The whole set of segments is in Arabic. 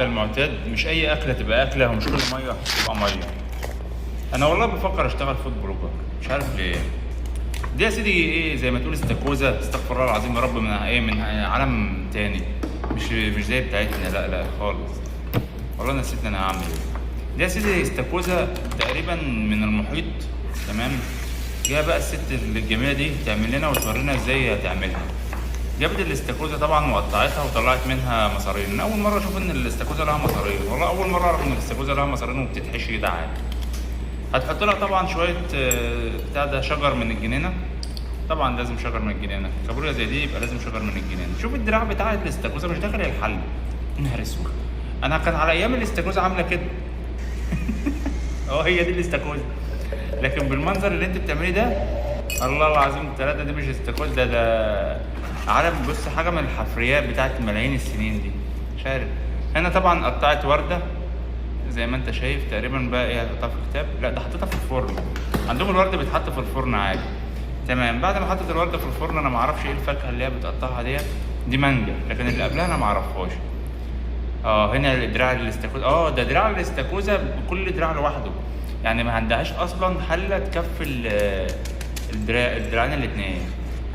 المعتاد مش اي اكله تبقى اكله ومش كل ميه تبقى ميه. انا والله بفكر اشتغل فود بلوجر، مش عارف ليه. دي يا سيدي ايه، زي ما تقول استاكوزا، استغفر الله العظيم يا رب، من ايه، من عالم تاني، مش زي بتاعتنا، لا لا خالص. والله نسيت انا هعمل ايه. دي يا سيدي استاكوزا تقريبا من المحيط، تمام. جايه بقى الست الجميله دي تعمل لنا وتورينا ازاي هتعملها. جابت الاستاكوزا طبعا وقطعتها وطلعت منها مصارين. اول مره اشوف ان الاستاكوزا لها مصارين، والله اول مره اعرف ان الاستاكوزا لها مصارين وبتتحشي ده عادي. هتحط لها طبعا شويه بتاع ده شجر من الجنينه، طبعا لازم شجر من الجنينه، كابوريا زي دي يبقى لازم شجر من الجنينه. شوف الدراع بتاع الاستاكوزا مش داخل الحل، نهار اسود. انا كان على ايام الاستاكوزا عامله كده. هي دي الاستاكوزا، لكن بالمنظر اللي انت بتعمليه ده، الله العظيم ثلاثة، دي مش استاكوزا، ده عالم. بص، حاجه من الحفريات بتاعت ملايين السنين دي، مش عارف. هنا طبعا قطعت ورده زي ما انت شايف تقريبا. بقى ايه، هتحطها في الكتاب؟ لا، ده حطيتها في الفرن. عندهم الورده بيتحط في الفرن عادي، تمام. بعد ما حطيت الورده في الفرن، انا ما اعرفش ايه الفاكهه اللي هي بتقطعها ديت، دي مانجا، لكن اللي قبلها انا ما اعرفهاش. هنا دراع الاستاكوزا، ده دراع الاستاكوزا بكل دراع لوحده، يعني ما عندهاش اصلا حله تكفي الدراعين الاثنين.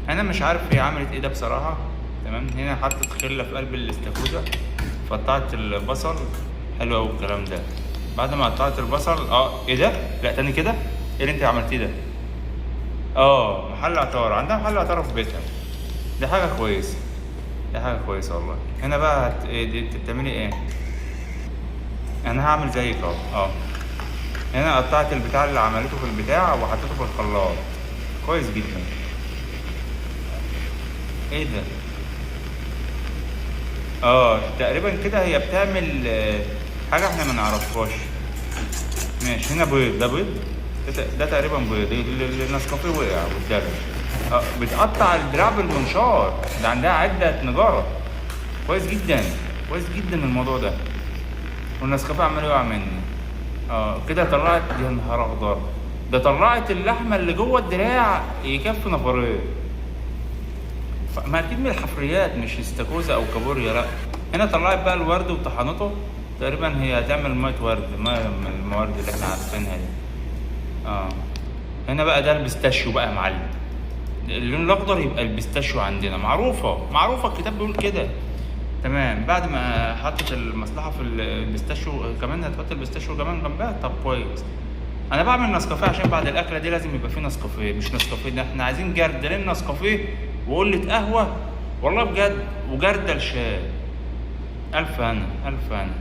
انا مش عارف هي عملت ايه ده بصراحه، تمام. هنا حطت خله في قلب الاستاكوزا، قطعت البصل، حلو قوي الكلام ده. بعد ما قطعت البصل، ايه ده؟ لا تاني كده، ايه اللي انت عملتيه ده؟ محل عطاره، عندها محل عطاره في بيتها، دي حاجه كويسه، دي حاجه كويسه والله. هنا بقى دي بتعملي ايه؟ انا هعمل زيك هنا قطعت البتاع اللي عملته في البتاع وحطيته في الخلاط، كويس جدا. ايه ده؟ تقريبا كده هي بتعمل حاجه احنا ما نعرفهاش. ماشي، هنا بيض، ده بيض، ده تقريبا بيض، النسكافيه وقع قدامي. بتقطع الدراع بالمنشار، ده عندها عده نجاره، كويس جدا، كويس جدا الموضوع ده. والنسكافيه عمال يقع مني. كده طلعت، يا نهار اخضر، ده طلعت اللحمه اللي جوه الدراع يكفي نفرين. ما اكيد من الحفريات، مش استاكوزا او كابوريا، لا. هنا طلعت بقى الورد وطحنته، تقريبا هي هتعمل ميه ورد، ميه من الموارد اللي احنا عارفينها دي. هنا بقى ده البيستاشيو بقى يا معلم، اللون الاخضر يبقى البيستاشيو عندنا، معروفه الكتاب بيقول كده، تمام. بعد ما حطت المصلحه في البيستاشيو، كمان هتحط البيستاشيو كمان جنبها، طب كويس. انا بعمل نسكافيه عشان بعد الاكله دي لازم يبقى فيه نسكافيه، مش نسكافيه ده احنا عايزين جردلين نسكافيه وقله قهوه، والله بجد، وجردل شاي. الف هنا، الف هنا.